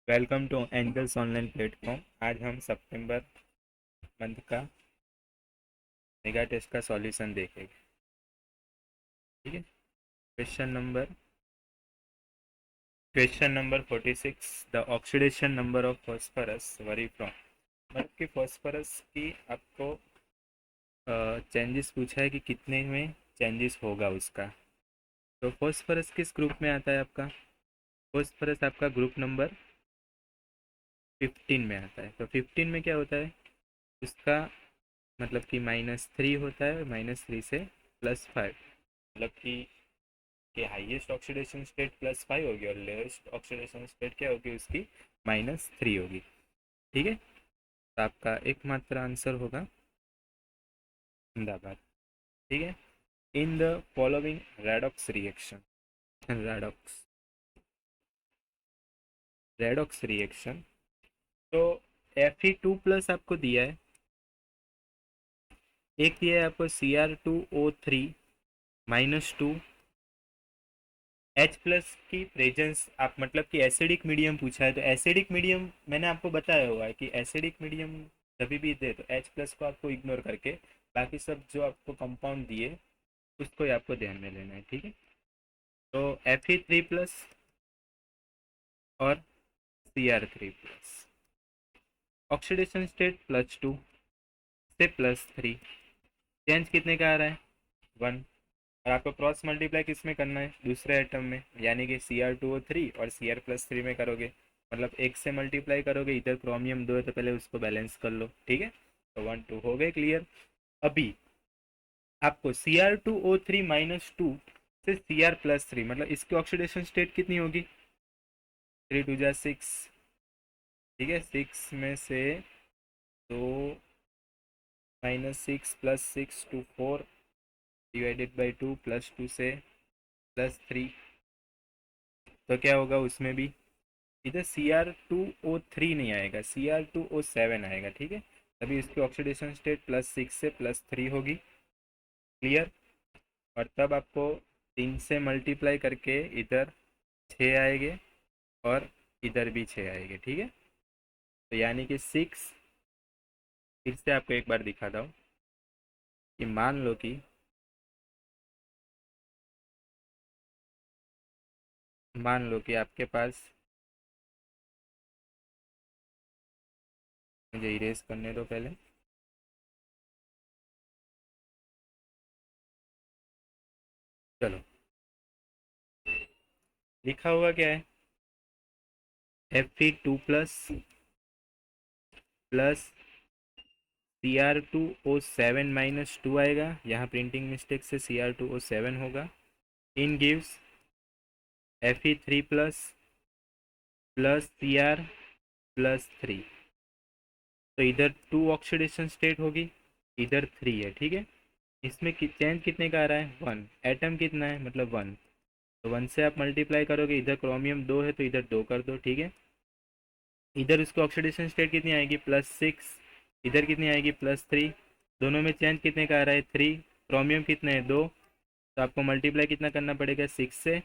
Welcome to angels online platform. आज हम सितंबर मंथ का मेगा टेस्ट का सॉल्यूशन देखेंगे। ठीक है। Question number 46। The oxidation number of phosphorus vary from. मतलब कि फॉस्फोरस की आपको चेंजेस पूछा है कि कितने में चेंजेस होगा उसका। तो फॉस्फोरस किस ग्रुप में आता है आपका? फॉस्फोरस आपका ग्रुप नंबर 15 में आता है। तो 15 में क्या होता है उसका? मतलब कि -3 होता है, -3 से +5। मतलब कि हाईएस्ट ऑक्सीडेशन स्टेट +5 होगी और लोएस्ट ऑक्सीडेशन स्टेट क्या होगी उसकी? -3 होगी। ठीक है। तो आपका एकमात्र आंसर होगा अहमदाबाद। ठीक है। In the following redox reaction, redox redox reaction, तो Fe2+ आपको दिया है, एक दिया है आपको Cr2O3-2 H+ की प्रेजेंस। आप मतलब कि एसिडिक मीडियम पूछा है, तो एसिडिक मीडियम मैंने आपको बताया हुआ है कि एसिडिक मीडियम कभी भी दे तो H+ को आपको इग्नोर करके बाकी सब जो आपको कंपाउंड दिए उसको ही आपको ध्यान में लेना है। ठीक है। तो Fe3+ और Cr3+, ऑक्सीडेशन स्टेट +2 से +3, चेंज कितने का आ रहा है? 1। और आपको क्रॉस मल्टीप्लाई किस में करना है? दूसरे एटम में, यानी कि Cr2O3 और Cr+3 में करोगे। मतलब एक से मल्टीप्लाई करोगे, इधर क्रोमियम 2 है तो पहले उसको बैलेंस कर लो। ठीक है। तो 1 2 हो गए क्लियर। अभी आपको Cr2O3-2 से Cr+3, मतलब इसकी ऑक्सीडेशन स्टेट कितनी होगी? 3 2 जा 6। ठीक है। 6 में से तो -6 +6 to 4 डिवाइडेड बाई 2 +2 से +3। तो क्या होगा उसमें भी? इधर Cr2O3 नहीं आएगा, Cr2O7 आएगा। ठीक है। तभी इसकी ऑक्सीडेशन स्टेट +6 से +3 होगी। क्लियर। और तब आपको 3 से मल्टीप्लाई करके इधर 6 आएंगे और इधर भी 6 आएंगे। ठीक है। तो यानी कि 6, फिर से आपको एक बार दिखाता हूँ कि मान लो कि आपके पास, मुझे इरेज करने दो पहले। चलो, लिखा हुआ क्या है? Fe2+ Cr2O7-2 आएगा, यहाँ प्रिंटिंग मिस्टेक से Cr2O7 होगा। इन गिव्स Fe3+ +Cr+3। तो इधर 2 ऑक्सीडेशन स्टेट होगी, इधर 3 है। ठीक है। इसमें चेंज कितने का आ रहा है? 1। एटम कितना है? मतलब 1। तो 1 से आप मल्टीप्लाई करोगे, इधर क्रोमियम 2 है तो इधर 2 कर दो। ठीक है। इधर उसकी ऑक्सीडेशन स्टेट कितनी आएगी? +6। इधर कितनी आएगी? +3। दोनों में चेंज कितने का आ रहा है? 3। क्रोमियम कितने है? 2। तो आपको मल्टीप्लाई कितना करना पड़ेगा? 6 से,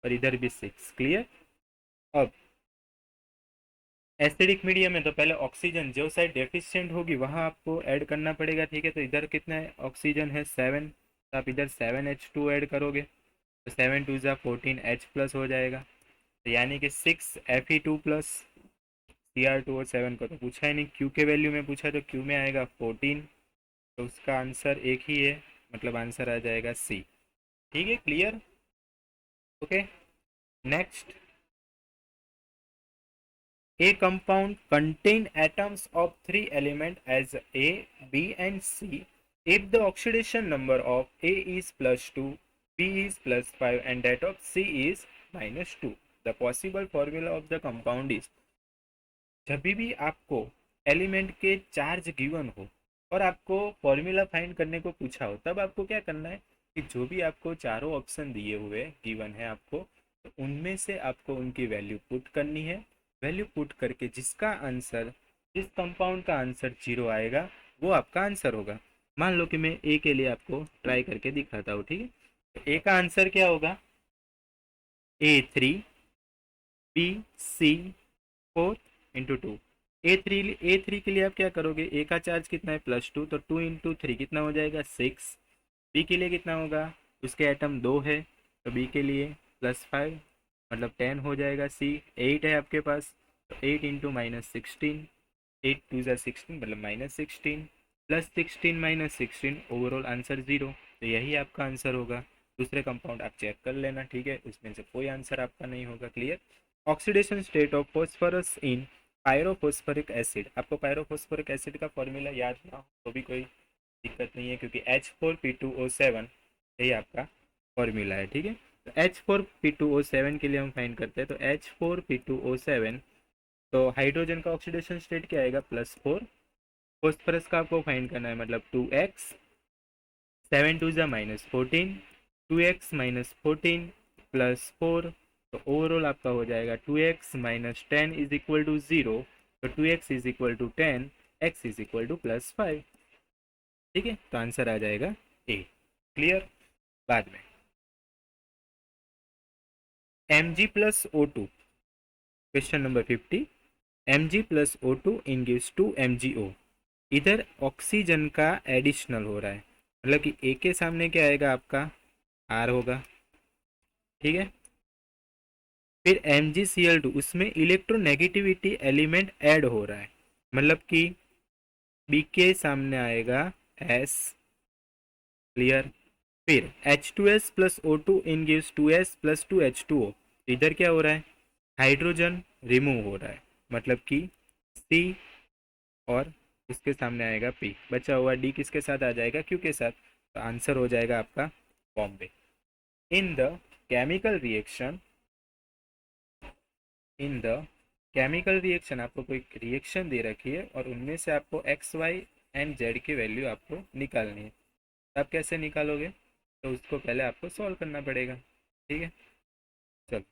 और इधर भी 6। क्लियर। अब एसिडिक मीडियम है तो पहले ऑक्सीजन जो साइड डेफिशिएंट होगी वहां आपको ऐड करना पड़ेगा। ठीक है। तो इधर कितना है? ऑक्सीजन है 7, तो आप इधर 7H2 ऐड करोगे तो 7 2 जा 14 H+ हो जाएगा। तो यानी कि 6Fe2+। Cr2O7 को तो पूछा ही नहीं, क्यू के वैल्यू में पूछा तो क्यू में आएगा 14। तो उसका आंसर एक ही है, मतलब आंसर आ जाएगा सी। ठीक है। Clear. Okay. Next, a compound contain atoms of three elements as A, B and C if the oxidation number of A is +2, B is +5 and that of C is -2. The possible formula of the compound is। जब भी आपको element के charge given हो और आपको formula find करने को पूछा हो, तब आपको क्या करना है कि जो भी आपको चारों ऑप्शन दिए हुए गिवन है आपको, तो उनमें से आपको उनकी वैल्यू पुट करनी है। वैल्यू पुट करके जिसका आंसर, जिस कंपाउंड का आंसर 0 आएगा वो आपका आंसर होगा। मान लो कि मैं ए के लिए आपको ट्राई करके दिखाता हूँ। ठीक है। तो ए का आंसर क्या होगा? A3, B, C 4 × 2। ए थ्री के लिए आप क्या करोगे, ए का चार्ज कितना है +2, तो 2 × 3 कितना हो जाएगा 6। बी के लिए कितना होगा, उसके एटम 2 है तो बी के लिए +5 मतलब 10 हो जाएगा। सी 8 है आपके पास, तो 8 × -16, 8 2 = 16 मतलब -16, +16 -16 ओवरऑल आंसर 0। तो यही आपका आंसर होगा। दूसरे कंपाउंड आप चेक कर लेना, ठीक है, उसमें से कोई आंसर आपका नहीं होगा। Clear. Oxidation state of phosphorus in pyrophosphoric acid. आपको पायरोफॉस्फोरिक एसिड का फॉर्मूला याद ना हो तो भी कोई दिक्कत नहीं है, क्योंकि H4P2O7 यही आपका फॉर्मूला है, ठीक है। तो H4P2O7 के लिए हम फाइंड करते हैं, तो H4P2O7, तो हाइड्रोजन का ऑक्सीडेशन स्टेट क्या आएगा +4। फॉस्फोरस का आपको फाइंड करना है मतलब 2x, 7 2 -14, 2x -14 +4, तो ओवरऑल आपका हो जाएगा 2x -10 = 0, तो 2x = 10, x +5, ठीक है। तो आंसर आ जाएगा ए। क्लियर। बाद में Mg+O2, क्वेश्चन नंबर 50, Mg+O2 इन गिव्स 2 MgO। इधर ऑक्सीजन का एडिशनल हो रहा है, मतलब कि ए के सामने क्या आएगा आपका आर होगा, ठीक है। फिर MgCl2, उसमें इलेक्ट्रोनेगेटिविटी एलिमेंट ऐड हो रहा है, मतलब कि बी के सामने आएगा एस। क्लियर। फिर H2S+O2 इन गिव्स 2S+2H2O। इधर क्या हो रहा है, हाइड्रोजन रिमूव हो रहा है, मतलब कि सी, और उसके सामने आएगा पी, बचा हुआ डी किसके साथ आ जाएगा, क्यू के साथ। तो आंसर हो जाएगा आपका Bombay. In the chemical reaction, in the chemical reaction, आपको कोई रिएक्शन दे रखी है और उनमें से आपको एक्स वाई एंड जेड की वैल्यू आपको निकालनी है। आप कैसे निकालोगे, तो उसको पहले आपको सॉल्व करना पड़ेगा, ठीक है। चलो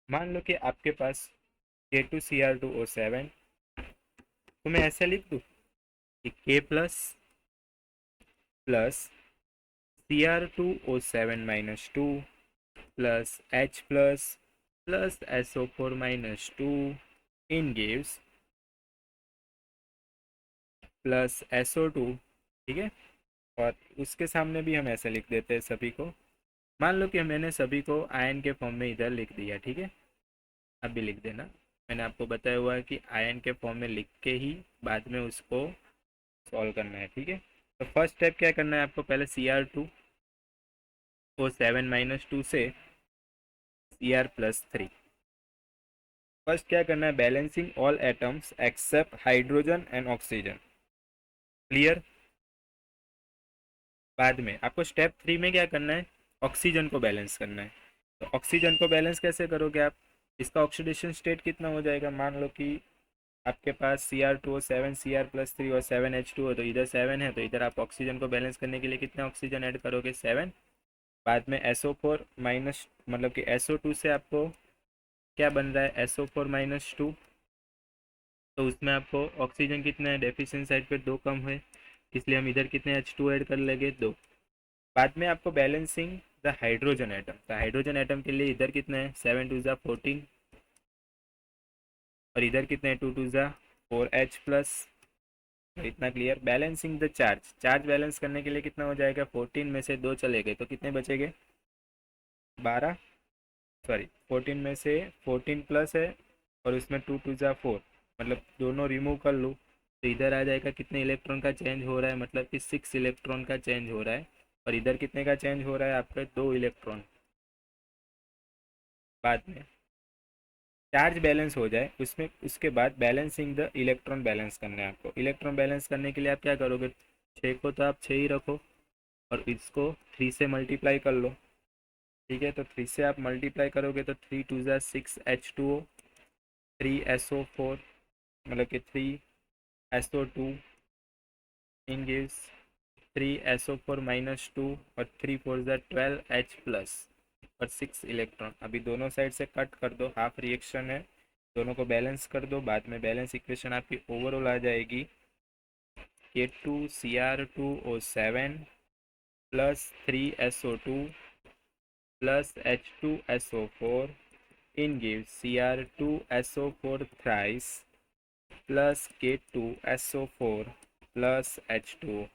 मान लो कि आपके पास K2Cr2O7, तो मैं ऐसे लिख दूँ कि K plus Cr2O7-2 plus H plus SO4-2 इन गिव्स प्लस SO2, ठीक है। और उसके सामने भी हम ऐसे लिख देते हैं सभी को। मान लो कि मैंने सभी को आयन के फॉर्म में इधर लिख दिया, ठीक है। अब भी लिख देना, मैंने आपको बताया हुआ है कि आयन के फॉर्म में लिख के ही बाद में उसको सॉल्व करना है, ठीक है। तो फर्स्ट स्टेप क्या करना है आपको, पहले Cr2O7-2 से Cr+3। फर्स्ट क्या करना है, balancing all atoms except hydrogen and oxygen. Clear. बाद में आपको स्टेप 3 में क्या करना है, ऑक्सीजन को बैलेंस करना है। तो ऑक्सीजन को बैलेंस कैसे करोगे आप, इसका ऑक्सीडेशन स्टेट कितना हो जाएगा, मान लो कि आपके पास Cr2O7 Cr+3 और 7H2 तो इधर 7 है, तो इधर आप ऑक्सीजन को बैलेंस करने के लिए कितना ऑक्सीजन ऐड करोगे 7। बाद में SO4 माइनस, मतलब कि SO2 से आपको क्या बन रहा है SO4-2, तो उसमें आपको ऑक्सीजन कितना है, डेफिशिएंट साइड पे 2 कम है, इसलिए हम इधर कितने H2 ऐड कर लेंगे 2। बाद में आपको बैलेंसिंग द हाइड्रोजन एटम, तो हाइड्रोजन एटम के लिए इधर कितना है 7 2 14, और इधर कितने हैं 2 2 4H प्लस। इतना clear. Balancing the charge, charge balance करने के लिए कितना हो जाएगा, 14 में से 2 चले गए तो कितने बचेंगे 12, सॉरी 14 में से 14 प्लस है और उसमें 2 2 4, मतलब दोनों रिमूव कर लूँ तो इधर आ जाएगा कितने इलेक्ट्रॉन का चेंज हो रहा है, मतलब कि 6 इलेक्ट्रॉन का चेंज हो रहा है। और इधर कितने का चेंज हो रहा है आपका 2 इलेक्ट्रॉन। बाद में चार्ज बैलेंस हो जाए उसमें, उसके बाद बैलेंसिंग द इलेक्ट्रॉन बैलेंस करना है आपको। इलेक्ट्रॉन बैलेंस करने के लिए आप क्या करोगे, 6 को तो आप 6 ही रखो और इसको 3 से मल्टीप्लाई कर लो, ठीक है। तो 3 से आप मल्टीप्लाई करोगे तो 3 2 6H2O, 3SO4, मतलब कि 3SO2 इन गिव्स 3SO4-2 और 3 4 12H प्लस और 6 इलेक्ट्रॉन। अभी दोनों साइड से कट कर दो, हाफ रिएक्शन है, दोनों को बैलेंस कर दो। बाद में बैलेंस इक्वेशन आपकी ओवरऑल आ जाएगी K2Cr2O7 plus 3SO2 plus H2SO4 in gives Cr2SO4 thrice plus K2SO4 plus H2O,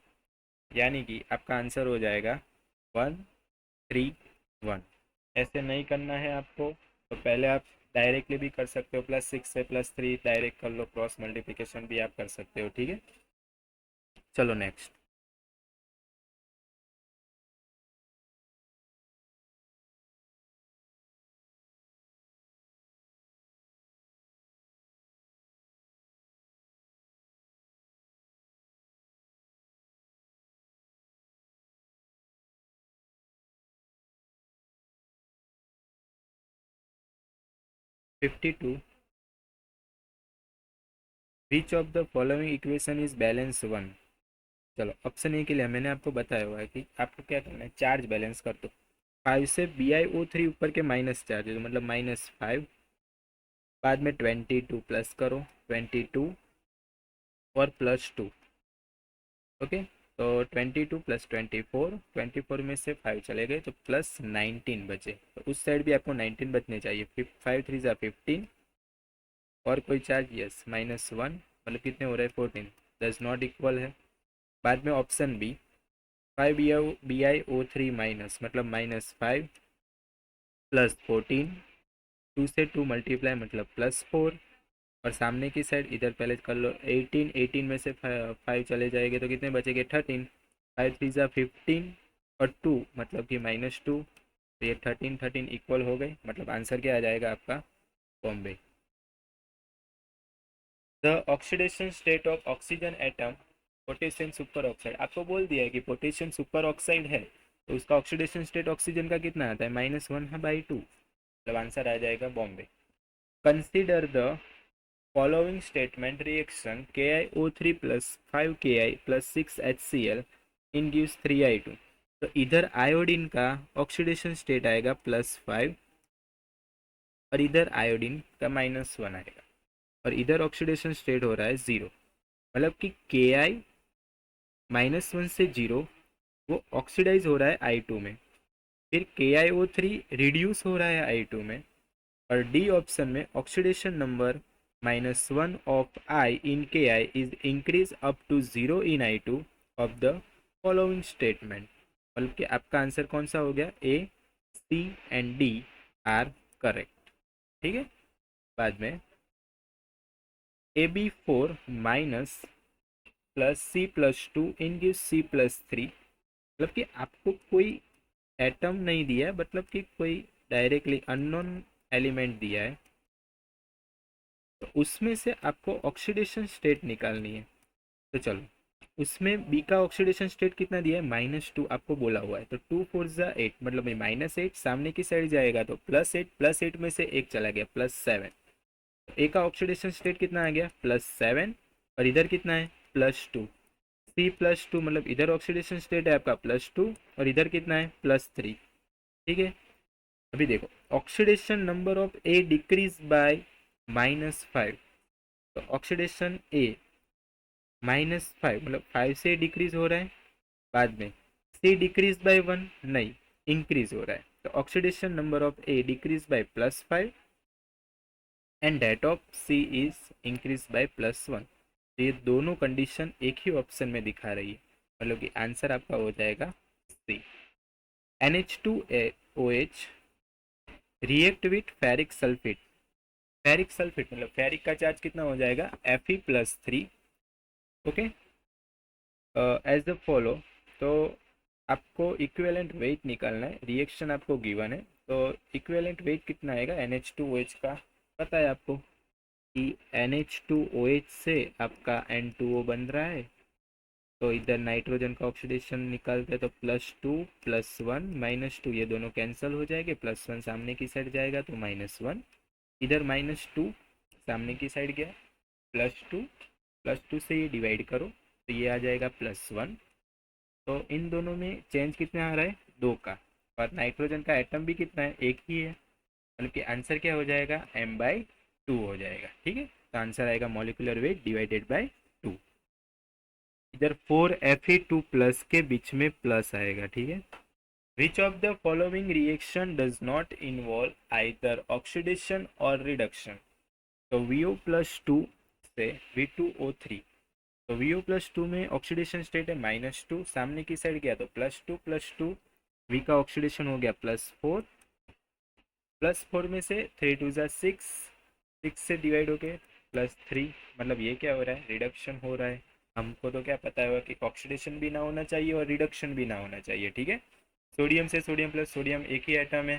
यानी कि आपका आंसर हो जाएगा 131। ऐसे नहीं करना है आपको, तो पहले आप डायरेक्टली भी कर सकते हो, +6 से +3 डायरेक्ट कर लो, क्रॉस मल्टीप्लिकेशन भी आप कर सकते हो। ठीक है, चलो next. 52, which of the following equation is balance one. चलो ऑप्शन ए के लिए मैंने आपको बताया हुआ है कि आपको क्या करना है, चार्ज बैलेंस कर दो। 5 से BiO3 ऊपर के माइनस चार्ज है, तो मतलब -5, बाद में 22 प्लस करो, 22 और +2। ओके, तो 22 + 24, 24 में से 5 चले गए तो +19 बचे, तो उस साइड भी आपको 19 बचने चाहिए। 5 3 ज़ा 15, और कोई चार्ज, यस -1, मतलब कितने हो रहे हैं 14, डज नॉट इक्वल है। बाद में ऑप्शन बी 5 BiO3 माइनस, मतलब -5 +14, 2 से 2 मल्टीप्लाई मतलब +4, और सामने की साइड इधर पहले कर लो 18, 18 में से 5 चले जाएंगे तो कितने बचेंगे 13, 5 3 ज़ा 15, और 2 मतलब कि -2, तो ये 13 13 इक्वल हो गए, मतलब आंसर क्या आ जाएगा आपका, Bombay. The oxidation state of oxygen atom potassium super oxide, आपको बोल दिया है कि पोटेशियम सुपर ऑक्साइड है, तो उसका ऑक्सीडेशन स्टेट ऑक्सीजन का कितना आता है, -1/2, मतलब आंसर आ जाएगा Bombay. Consider the following statement, reaction KiO3 + 5Ki + 6HCl in gives 3I2। तो इधर आयोडीन का ऑक्सीडेशन स्टेट आएगा +5, और इधर आयोडीन का -1 आएगा, और इधर ऑक्सीडेशन स्टेट हो रहा है 0, मतलब कि Ki -1 से 0 वो ऑक्सीडाइज हो रहा है I2 में, फिर KiO3 रिड्यूस हो रहा है I2 में, और डी ऑप्शन में oxidation number -1 of I in Ki is increase up to 0 in I2 of the following statement, मतलब कि आपका आंसर कौन सा हो गया, A, C and D are correct. ठीक है, बाद में AB4 माइनस +C+2 इन गिव C+3, मतलब कि आपको कोई एटम नहीं दिया है, मतलब कि कोई डायरेक्टली अननोन एलिमेंट दिया है, तो उसमें से आपको ऑक्सीडेशन स्टेट निकालनी है। तो चलो, उसमें बी का ऑक्सीडेशन स्टेट कितना दिया है, -2 आपको बोला हुआ है, तो 2 4 ज़ा 8, मतलब -8 सामने की साइड जाएगा तो +8, +8 में से एक चला गया +7, ए का ऑक्सीडेशन स्टेट कितना आ गया, +7, और इधर कितना है +2, C+2, मतलब इधर ऑक्सीडेशन स्टेट है आपका +2, और इधर कितना है +3। ठीक है, अभी देखो oxidation number of A decrease by -5, तो ऑक्सीडेशन ए -5, मतलब 5 से डिक्रीज हो रहा है, बाद में सी डिक्रीज बाय 1, नहीं इंक्रीज हो रहा है, तो oxidation number of A decrease by +5 and that of C is increase by +1, तो ये दोनों कंडीशन एक ही ऑप्शन में दिखा रही है, मतलब कि आंसर आपका हो जाएगा सी। NH2OH react with ferric sulphate, ferric sulphate मतलब फेरिक का चार्ज कितना हो जाएगा, Fe+3। Okay, as the follow, तो आपको इक्विवेलेंट वेट निकालना है, रिएक्शन आपको गिवन है, तो इक्विवेलेंट वेट कितना आएगा NH2OH का, पता है आपको कि NH2OH से आपका N2O बन रहा है, तो इधर नाइट्रोजन का ऑक्सीडेशन निकालते हैं तो +2 +1 -2, ये दोनों कैंसिल हो जाएंगे, +1 सामने की साइड जाएगा तो -1, इधर -2 सामने की साइड गया, +2 +2 से ये डिवाइड करो तो ये आ जाएगा +1, तो इन दोनों में चेंज कितना आ रहा है, 2 का, और नाइट्रोजन का एटम भी कितना है, एक ही है, मतलब कि आंसर क्या हो जाएगा, m/2 हो जाएगा। ठीक है, तो आंसर आएगा मॉलिक्यूलर वेट डिवाइडेड बाय 2, इधर 4Fe2+ के बीच में प्लस आएगा। ठीक है, which of the following reaction does not involve either oxidation और रिडक्शन। तो VO+2 से V2O3, तो VO+2 में ऑक्सीडेशन स्टेट है -2, सामने की साइड गया तो +2 V का ऑक्सीडेशन हो गया +4, +4 में से 3 2 6, 6 से डिवाइड हो गए +3, मतलब ये क्या हो रहा है, रिडक्शन हो रहा है। हमको तो क्या पता है कि ऑक्सीडेशन भी ना होना चाहिए और रिडक्शन भी ना होना चाहिए, ठीक है। सोडियम से सोडियम प्लस सोडियम एक ही एटम है,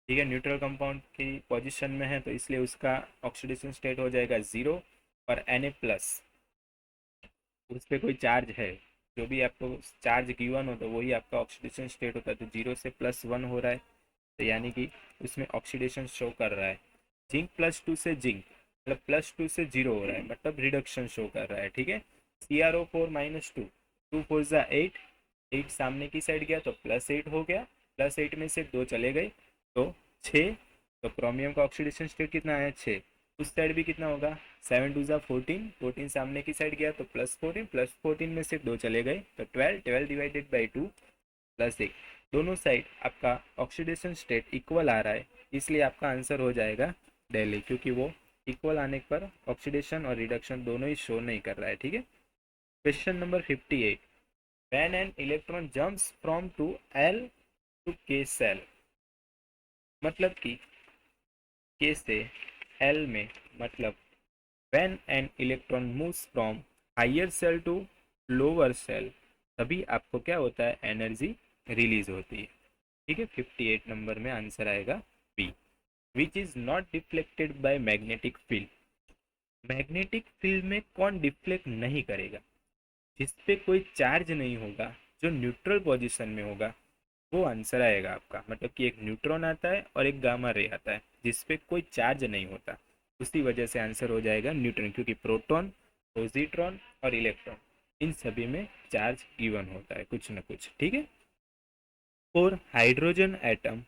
ठीक है, न्यूट्रल कंपाउंड की पोजीशन में है, तो इसलिए उसका ऑक्सीडेशन स्टेट हो जाएगा 0। और Na+, उस पर कोई चार्ज है, जो भी आपको चार्ज गिवन हो तो वही आपका ऑक्सीडेशन स्टेट होता है, तो 0 से +1 हो रहा है, तो यानी कि उसमें ऑक्सीडेशन शो कर रहा है। जिंक +2 से जिंक, मतलब +2 से 0 हो रहा है, मतलब रिडक्शन शो कर रहा है, ठीक है। CrO4-2, 2 4 8, 8 सामने की साइड गया तो +8 हो गया, +8 में से 2 चले गए तो 6, तो क्रोमियम का ऑक्सीडेशन स्टेट कितना है 6, उस साइड भी कितना होगा 7 2 14, 14 सामने की साइड गया तो +14, +14 में से 2 चले गए तो 12, 12 डिवाइडेड बाई 2 +1, दोनों साइड आपका ऑक्सीडेशन स्टेट इक्वल आ रहा है, इसलिए आपका आंसर हो जाएगा दिल्ली, क्योंकि वो इक्वल आने पर ऑक्सीडेशन और रिडक्शन दोनों ही शो नहीं कर रहा है, ठीक है। Question number 58, when an electron jumps from to L to K shell, मतलब कि के से एल में, मतलब when an electron moves from higher shell to lower shell, तभी आपको क्या होता है, एनर्जी रिलीज होती है, ठीक है। 58 नंबर में आंसर आएगा B, which is not deflected by magnetic field. Magnetic field में कौन डिफ्लेक्ट नहीं करेगा, जिस पे कोई चार्ज नहीं होगा, जो न्यूट्रल पोजीशन में होगा, वो आंसर आएगा आपका। मतलब कि एक न्यूट्रॉन आता है और एक गामा रे आता है जिस पे कोई चार्ज नहीं होता, उसी वजह से आंसर हो जाएगा न्यूट्रॉन, क्योंकि प्रोटॉन, पॉजिट्रॉन और इलेक्ट्रॉन, इन सभी में चार्ज गिवन होता है कुछ ना कुछ, ठीक है। For hydrogen atom,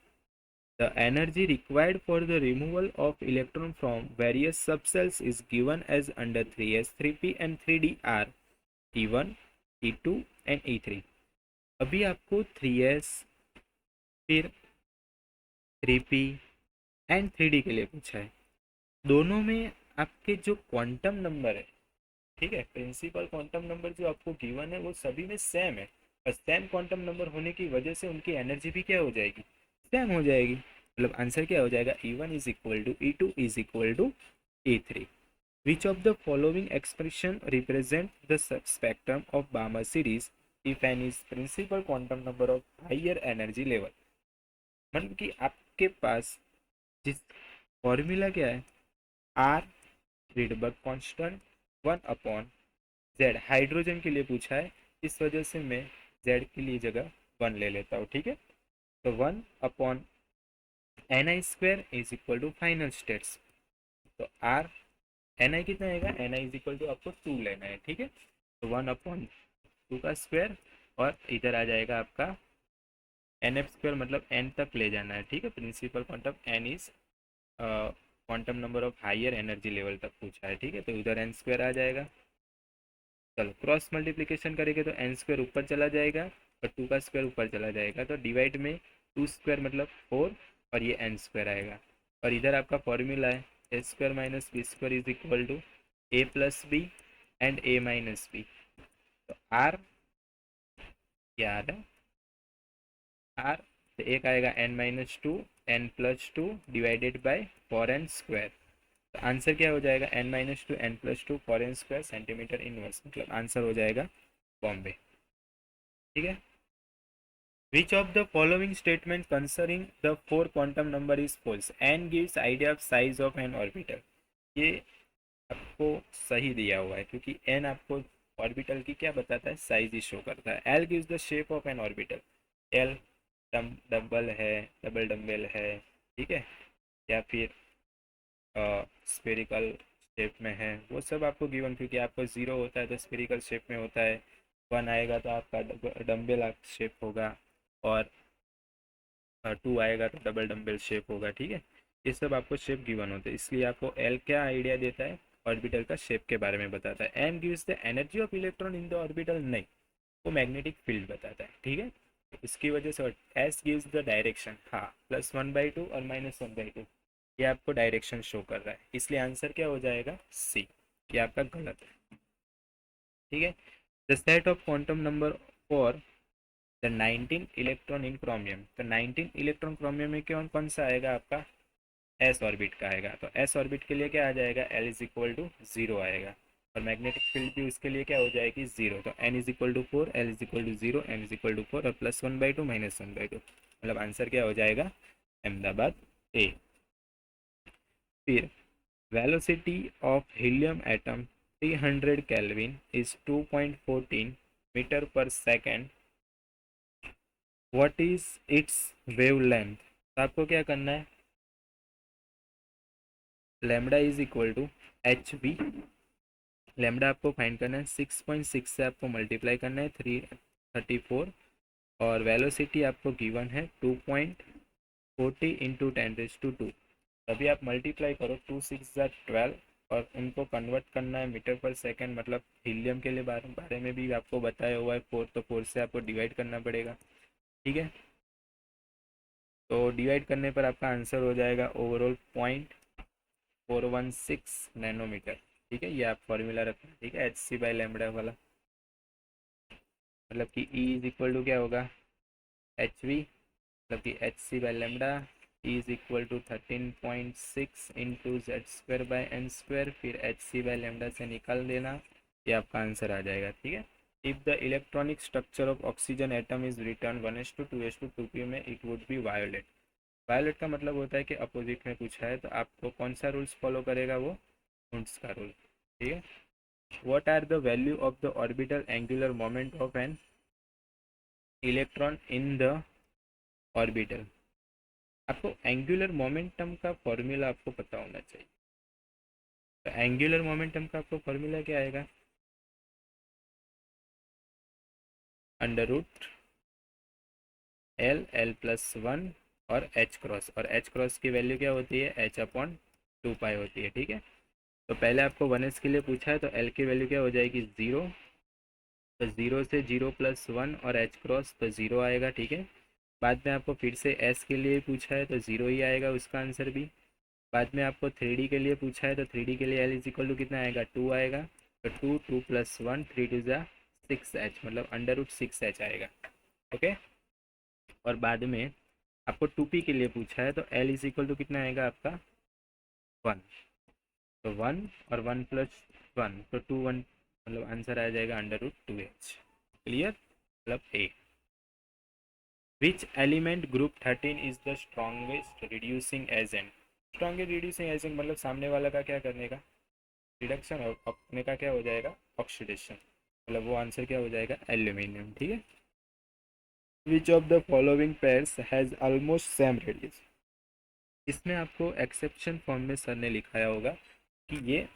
the energy required for the removal of electron from various subcells is given as under 3s, 3p and 3d are E1, E2 and E3। अभी आपको 3s, फिर 3p एंड 3d के लिए पूछा है। दोनों में आपके जो क्वांटम नंबर है, ठीक है, प्रिंसिपल क्वांटम नंबर जो आपको गिवन है वो सभी में सेम है, और सेम क्वांटम नंबर होने की वजह से उनकी एनर्जी भी क्या हो जाएगी, सेम हो जाएगी। मतलब आंसर क्या हो जाएगा, E1 = E2 = E3। Which of the following expression represent the spectrum of Balmer series if N is principal quantum number of higher energy level. मतलब कि आपके पास जिस फॉर्मूला क्या है, आर फ्रीडबर्ग कांस्टेंट 1/z, हाइड्रोजन के लिए पूछा है, इस वजह से मैं z के लिए जगह 1 ले लेता हूँ, ठीक है। तो 1/ni² = फाइनल स्टेट्स, तो आर एन आई कितना आएगा, ni आपको 2 लेना है, ठीक है। तो 1/2 का स्क्वायर, और इधर आ जाएगा आपका NF², मतलब n तक ले जाना है, ठीक है। Principal quantum n is quantum number of higher energy level तक पूछा है, ठीक है, तो इधर n² आ जाएगा। चलो क्रॉस मल्टीप्लीकेशन करेंगे तो n² ऊपर चला जाएगा और 2 का स्क्वायर ऊपर चला जाएगा, तो डिवाइड में 2² मतलब 4, और ये n² आएगा। और इधर आपका फॉर्मूला है a² - b² = a+b and a-b। तो r क्या आ रहा है, r, तो एक आएगा n-2 n+2 divided by 4n²। तो आंसर क्या हो जाएगा, n-2 n+2 4n² centimetre inverse, मतलब आंसर हो जाएगा बॉम्बे, ठीक है। Which of the following statement concerning the 4 quantum number is false, n gives idea of size of an orbital. ये आपको सही दिया हुआ है, क्योंकि n आपको ऑर्बिटल की क्या बताता है, साइज ही शो करता है। l gives the shape of an orbital, l double है, डबल डम्बल है, ठीक है, या फिर स्फेरिकल शेप में है, वो सब आपको गिवन, क्योंकि आपको 0 होता है तो स्फेरिकल शेप में होता है, 1 आएगा तो आपका डम्बल शेप होगा, और 2 आएगा तो डबल डम्बल शेप होगा, ठीक है। ये सब आपको शेप गिवन होते हैं, इसलिए आपको एल क्या आइडिया देता है, ऑर्बिटल का शेप के बारे में बताता है। M gives the energy of electron in the orbital, नहीं, वो मैग्नेटिक फील्ड बताता है, ठीक है। इसकी वजह से एस गिव्स द डायरेक्शन, हाँ +1/2 और -1/2, ये आपको डायरेक्शन शो कर रहा है, इसलिए आंसर क्या हो जाएगा सी, ये आपका गलत है। ठीक है। The set of quantum number for the 19 electron in chromium, तो 19 इलेक्ट्रॉन क्रोमियम में कौन कौन सा आएगा आपका, एस ऑर्बिट का आएगा, तो एस ऑर्बिट के लिए क्या आ जाएगा, एल इज इक्वल टू 0 आएगा, और मैग्नेटिक फील्ड भी उसके लिए क्या हो जाएगी 0, तो N is equal to 4, L is equal to 0, M is equal to 4 और +1/2 -1/2, मतलब आंसर क्या हो जाएगा अहमदाबाद ए। फिर velocity of helium atom 300 kelvin is 2.14 metre per second, what is its wavelength, तो आपको क्या करना है, lambda is equal to HV, lambda आपको फाइंड करना है, 6.6 से आपको मल्टीप्लाई करना है 334, और वेलोसिटी आपको गिवन है 2.40 इंटू 10⁻², तभी आप मल्टीप्लाई करो, 2 6 = 12, और उनको कन्वर्ट करना है मीटर पर सेकेंड, मतलब हीलियम के लिए बारे में भी आपको बताया हुआ है 4, तो 4 से आपको डिवाइड करना पड़ेगा। ठीक है, तो डिवाइड करने पर आपका आंसर हो जाएगा ओवरऑल 0.416 नैनोमीटर। ठीक है, ये आप फॉर्मूला रखना, ठीक है, HC/λ वाला, मतलब कि E इज इक्वल टू क्या होगा HV, मतलब कि HC/λ is equal to 13.6 into Z²/n², फिर HC/λ से निकाल देना, ये आपका आंसर आ जाएगा। ठीक है, if the electronic structure of oxygen atom is return 1:2:2p में, it would be violet, violet का मतलब होता है कि अपोजिट में पूछा है, तो आपको कौन सा रूल्स फॉलो करेगा, वो हुंस का रूल। ठीक है, what are the value of the orbital angular moment of an electron in the orbital, आपको एंगुलर मोमेंटम का फॉर्मूला आपको पता होना चाहिए, तो एंगुलर मोमेंटम का आपको फॉर्मूला क्या आएगा, √L+1 और H क्रॉस, और H क्रॉस की वैल्यू क्या होती है, H/2π होती है। ठीक है, तो पहले आपको 1s के लिए पूछा है, तो L की वैल्यू क्या हो जाएगी 0, तो 0 से 0+1 और H क्रॉस तो 0 आएगा। ठीक है, बाद में आपको फिर से S के लिए पूछा है, तो 0 ही आएगा उसका आंसर भी, बाद में आपको 3D के लिए पूछा है, तो 3D के लिए L इज इक्वल टू कितना आएगा 2 आएगा, तो 2 2+1 3 2 6H, मतलब √6H आएगा। ओके, और बाद में आपको 2P के लिए पूछा है, तो L इज इक्वल टू कितना आएगा आपका 1, तो 1 और 1+1 तो 2 1, मतलब आंसर आ जाएगा √2H। क्लियर, मतलब A. Which element group 13 is the strongest reducing agent, strongest reducing agent मतलब सामने वाला का क्या करने का, रिडक्शन, और अपने का क्या हो जाएगा ऑक्सीडेशन, मतलब वो आंसर क्या हो जाएगा एल्यूमिनियम। ठीक है, which of the following pairs has almost same radius, इसमें आपको एक्सेप्शन फॉर्म में सर ने लिखाया होगा कि ये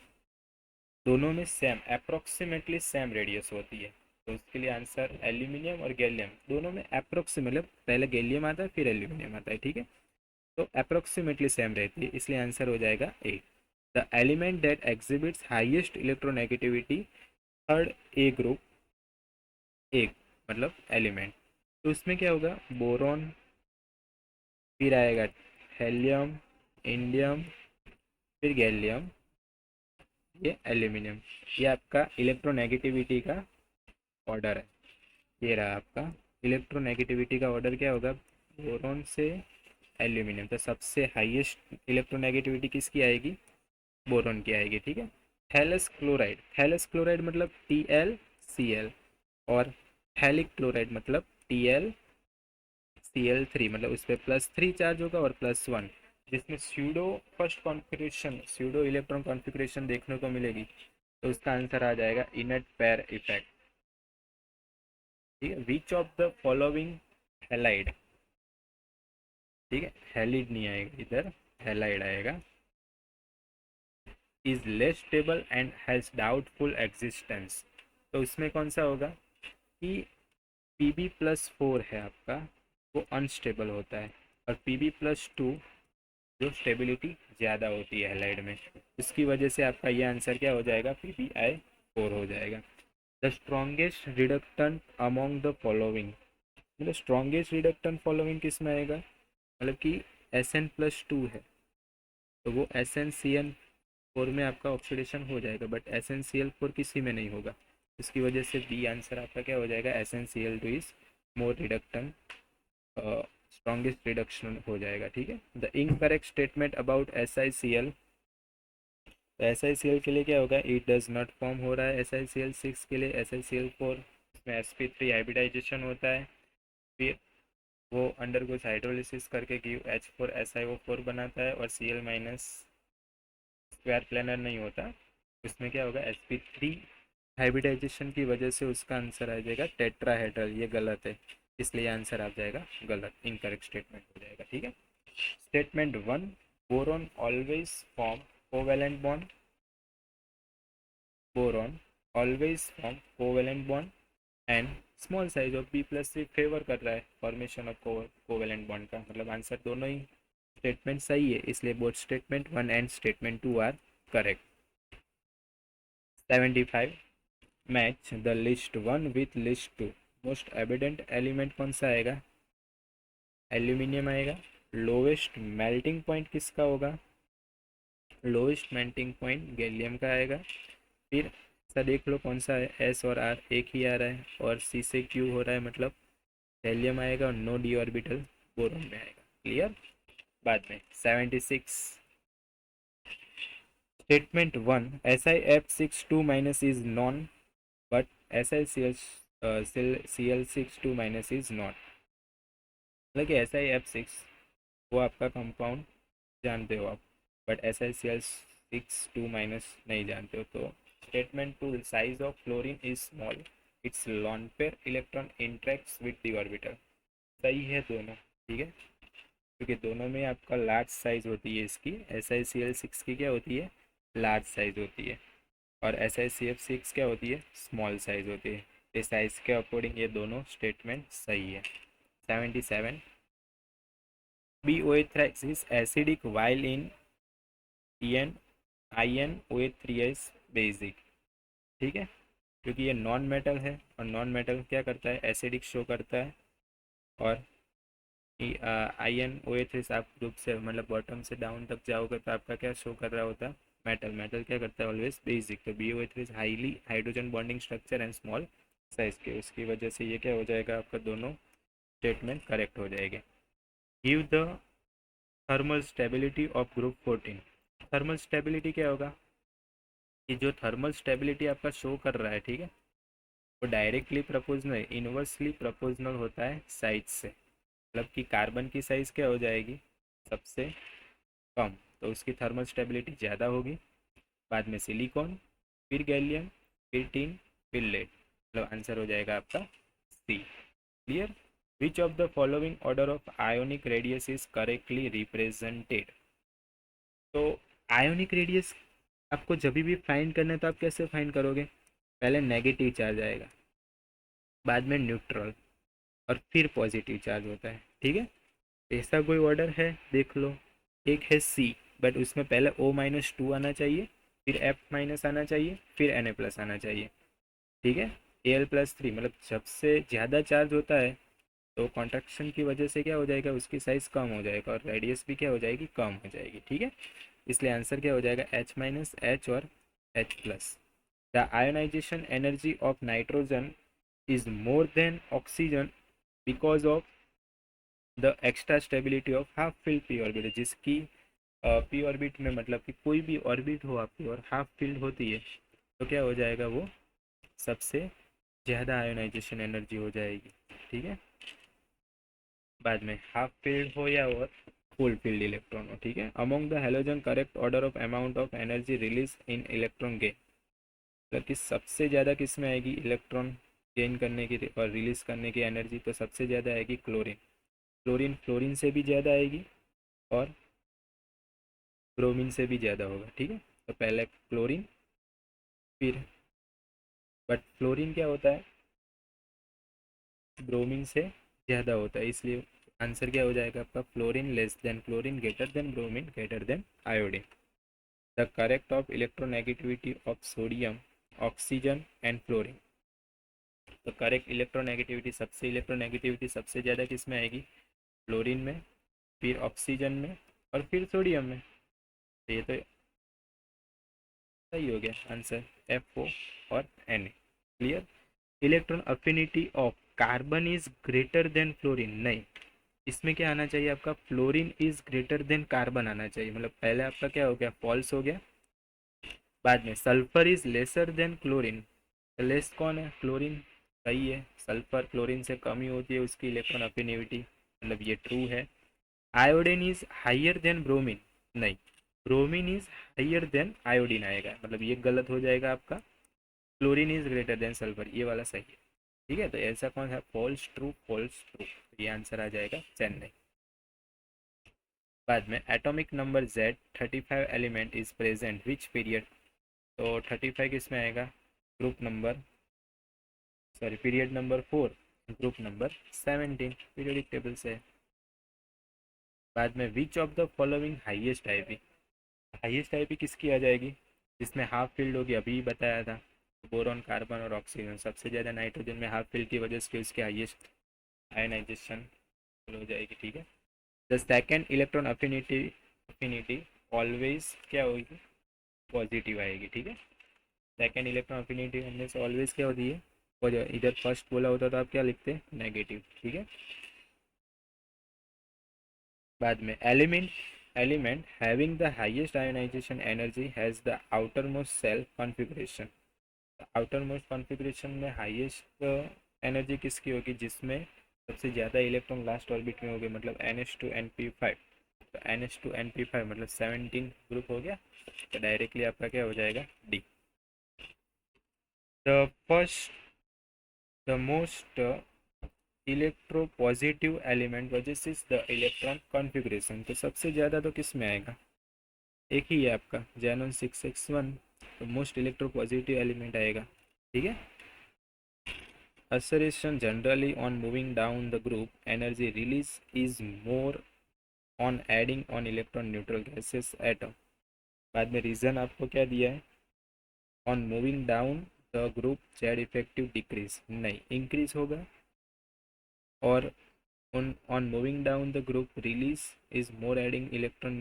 दोनों में सेम अप्रोक्सीमेटली सेम रेडियस होती है, तो उसके लिए आंसर एल्यूमिनियम और गैलियम दोनों में अप्रोक्सीमेट, मतलब पहले गैलियम आता है फिर एल्यूमिनियम आता है। ठीक है, तो अप्रोक्सीमेटली सेम रहती है, इसलिए आंसर हो जाएगा A. The element that exhibits highest electronegativity third A group, एक मतलब एलिमेंट, तो उसमें क्या होगा बोरॉन, फिर आएगा हेलियम, इंडियम, फिर गैलियम, ये एल्यूमिनियम, ये आपका इलेक्ट्रोनेगेटिविटी का ऑर्डर है, ये रहा आपका इलेक्ट्रोनेगेटिविटी का ऑर्डर, क्या होगा बोरॉन से एल्यूमिनियम, तो सबसे हाईएस्ट इलेक्ट्रोनेगेटिविटी किसकी आएगी, बोरॉन की आएगी। ठीक है, थैलस क्लोराइड, थैलस क्लोराइड मतलब TlCl, और थैलिक क्लोराइड मतलब TlCl3, मतलब उस पर +3 चार्ज होगा और +1, जिसमें pseudo first configuration, pseudo electron configuration देखने को मिलेगी, तो उसका आंसर आ जाएगा इनर्ट पेयर इफेक्ट। ठीक है, which of the following halide, ठीक है हैलिड नहीं आएगा इधर, हैलाइड आएगा, is less stable and has doubtful existence, तो उसमें कौन सा होगा कि Pb+4 है आपका, वो अनस्टेबल होता है, और Pb+2 जो स्टेबिलिटी ज़्यादा होती है हैलाइड में, इसकी वजह से आपका ये आंसर क्या हो जाएगा Pbi4 हो जाएगा। The strongest reductant among the following, मतलब स्ट्रॉन्गेस्ट रिडक्टेंट फॉलोइंग किस में आएगा, मतलब कि Sn+2 है तो वो SnCl4 में आपका ऑक्सीडेशन हो जाएगा, बट SnCl4 किसी में नहीं होगा। इसकी वजह से बी आंसर आपका क्या हो जाएगा, SnCl2 is more reductant, strongest reduction हो जाएगा। ठीक है। The incorrect statement about SiCl, तो SiCl के लिए क्या होगा, इट डज नॉट फॉर्म हो रहा है। SiCl6 के लिए SiCl4 में sp3 हाइब्रिडाइजेशन होता है, फिर वो अंडरगोज हाइड्रोलिसिस करके गिव H4SiO4 बनाता है और Cl माइनस स्क्वायर प्लेनर नहीं होता। इसमें क्या होगा, sp3 हाइब्रिडाइजेशन की वजह से उसका आंसर आ जाएगा टेट्राहेड्रल। ये गलत है, इसलिए आंसर आ जाएगा गलत, इनकरेक्ट स्टेटमेंट हो जाएगा। ठीक है। Statement 1, boron always form covalent bond, boron always form covalent bond and small size of B+3 favour कर रहा है फॉर्मेशन ऑफ कोवेलेंट बॉन्ड का, मतलब आंसर दोनों ही स्टेटमेंट सही है, इसलिए both statement 1 and statement 2 are correct. 75, match the list 1 with list 2, most evident element कौन सा आएगा, एल्यूमिनियम आएगा। लोवेस्ट मेल्टिंग पॉइंट किसका होगा, लोवेस्ट मेल्टिंग पॉइंट गैलियम का आएगा। फिर ऐसा देख लो कौन सा है, एस और आर एक ही आ रहा है और सी से क्यू हो रहा है, मतलब गैलियम आएगा और नो डी ऑर्बिटल बोरॉन में आएगा। क्लियर। बाद में 76, statement 1, SiF62- is non but SiCl62- is not, मतलब कि SiF6 वो आपका कंपाउंड जानते हो आप, बट SiCl62- नहीं जानते हो। तो statement 2, size of fluorine is small, it's lone pair electron interacts with the orbital, सही है दोनों। ठीक है, क्योंकि दोनों में आपका लार्ज साइज होती है इसकी, SiCl6 की क्या होती है, लार्ज साइज होती है, और SiCF6 क्या होती है, स्मॉल साइज होती है। इस साइज के अकॉर्डिंग ये दोनों स्टेटमेंट सही है। 77, BOH thrice is acidic while in InOH3 is basic। ठीक है, क्योंकि ये नॉन मेटल है और नॉन मेटल क्या करता है, एसिडिक शो करता है। और InOH आप ग्रुप से मतलब बॉटम से डाउन तक जाओगे तो आपका क्या शो कर रहा होता है, मेटल। मेटल क्या करता है, ऑलवेज बेसिक। तो BOH is highly hydrogen bonding structure and small size के, उसकी वजह से ये क्या हो जाएगा, आपका दोनों स्टेटमेंट करेक्ट हो जाएंगे। Give the thermal stability of group 14, thermal stability क्या होगा, कि जो थर्मल स्टेबिलिटी आपका शो कर रहा है, ठीक है, वो डायरेक्टली प्रोपोर्शनल, इनवर्सली प्रोपोर्शनल होता है साइज से। मतलब कि कार्बन की साइज़ क्या हो जाएगी, सबसे कम, तो उसकी थर्मल स्टेबिलिटी ज़्यादा होगी। बाद में सिलिकॉन, फिर गैलियम, फिर टिन, फिर लेड, मतलब आंसर हो जाएगा आपका C. Clear. Which of the following order of ionic radius is correctly represented, तो आयोनिक रेडियस आपको जब भी फाइंड करना है तो आप कैसे फाइंड करोगे, पहले नेगेटिव चार्ज आएगा, बाद में न्यूट्रल, और फिर पॉजिटिव चार्ज होता है। ठीक है, ऐसा कोई ऑर्डर है देख लो। एक है सी, बट उसमें पहले O-2 आना चाहिए, फिर F- आना चाहिए, फिर Na+ आना चाहिए। ठीक है, Al+3, मतलब जब से ज़्यादा चार्ज होता है तो कॉन्ट्रैक्शन की वजह से क्या हो जाएगा, उसकी साइज़ कम हो जाएगा और रेडियस भी क्या हो जाएगी, कम हो जाएगी। ठीक है, इसलिए आंसर क्या हो जाएगा, H-, H और H+। The ionization energy of nitrogen is more than oxygen because of the extra stability of half filled P orbit, जिसकी पी ऑर्बिट में मतलब कि कोई भी ऑर्बिट हो आपकी और हाफ फील्ड होती है तो क्या हो जाएगा, वो सबसे ज़्यादा आयोनाइजेशन एनर्जी हो जाएगी। ठीक है, बाद में हाफ फील्ड हो या और फुल फील्ड इलेक्ट्रॉन हो। ठीक है, among the halogen correct order of amount of energy release in electron gain, मतलब कि सबसे ज़्यादा किस में आएगी, इलेक्ट्रॉन गेन करने की और रिलीज करने की एनर्जी, तो सबसे ज़्यादा आएगी क्लोरीन। क्लोरीन फ्लोरीन से भी ज़्यादा आएगी और ब्रोमीन से भी ज़्यादा होगा। ठीक है, तो पहले क्लोरीन, फिर बट फ्लोरीन क्या होता है, ब्रोमीन से ज़्यादा होता है, इसलिए आंसर क्या हो जाएगा आपका, fluorine less than chlorine greater than bromine greater than iodine. The correct of electronegativity of sodium, oxygen and fluorine, तो करेक्ट इलेक्ट्रोनेगेटिविटी सबसे ज़्यादा किस में आएगी? फ्लोरीन में, फिर ऑक्सीजन में, और फिर सोडियम में। तो ये तो सही हो गया आंसर, FO और Na। Clear. Electron affinity of carbon is greater then fluorine, नहीं, इसमें क्या आना चाहिए आपका? Fluorine is greater then carbon आना चाहिए, मतलब पहले आपका क्या हो गया? फॉल्स हो गया। बाद में sulphur is lesser than chlorine, तो लेस कौन है? क्लोरीन। सही है, सल्फर क्लोरीन से कम ही होती है उसकी इलेक्ट्रॉन अफिनिटी, मतलब ये ट्रू है। Iodine is higher than bromine, नहीं, bromine is higher than iodine आएगा, मतलब ये गलत हो जाएगा आपका। Chlorine is greater than sulphur, ये वाला सही है। ठीक है, तो ऐसा कौन है? फॉल्स ट्रू, फॉल्स ट्रू, तो ये आंसर आ जाएगा चेन्नई। बाद में atomic number Z 35 element is present which period, तो 35 किस में आएगा? Group number, sorry, period number 4, group number 17, periodic table से है। बाद में विच of the following highest IP, highest IP किसकी आ जाएगी? जिसमें हाफ फील्ड होगी, अभी बताया था, बोरॉन, कार्बन और ऑक्सीजन, सबसे ज़्यादा नाइट्रोजन में हाफ फील्ड की वजह से उसकी हाईएस्ट आयनाइजेशन हो जाएगी। ठीक है। The second electron affinity always क्या होगी? पॉजिटिव आएगी। ठीक है, सेकेंड इलेक्ट्रॉन अफिनिटी हमेशा ऑलवेज क्या होती है? इधर फर्स्ट बोला होता तो आप क्या लिखते? नेगेटिव। ठीक है। बाद में element having the highest ionization energy has the outer most shell configuration, outer most configuration में हाईएस्ट एनर्जी किसकी होगी? जिसमें सबसे ज़्यादा इलेक्ट्रॉन लास्ट ऑर्बिट में होंगे, मतलब NH2 NP5, तो NH2 NP5 मतलब 17 ग्रुप हो गया, तो डायरेक्टली आपका क्या हो जाएगा? D. The first the most electropositive element possesses the electron configuration, तो सबसे ज़्यादा तो किस में आएगा? एक ही है आपका, Xenon 661, तो मोस्ट इलेक्ट्रोपॉजिटिव एलिमेंट आएगा। ठीक है। Acceleration generally on moving down the group, energy release is more on adding on electron neutral gases atom। बाद में रीज़न आपको क्या दिया है? On moving down the group Z effective decrease, नहीं, इंक्रीज होगा। और on moving down the group release is more adding electron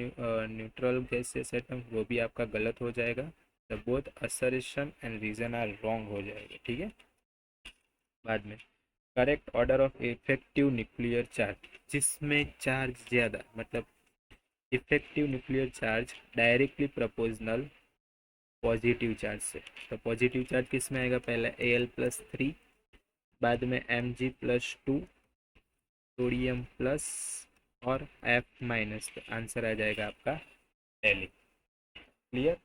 neutral gases atom, वो भी आपका गलत हो जाएगा। the both assertion and reason are wrong हो जाएगा। ठीक है। बाद में correct order of effective nuclear charge, जिसमें चार्ज ज़्यादा, मतलब effective nuclear charge directly proportional positive charge से, तो पॉजिटिव चार्ज किस में आएगा? पहले Al+3, बाद में Mg+2, सोडियम प्लस, और F-, तो आंसर आ जाएगा आपका दिल्ली। क्लियर।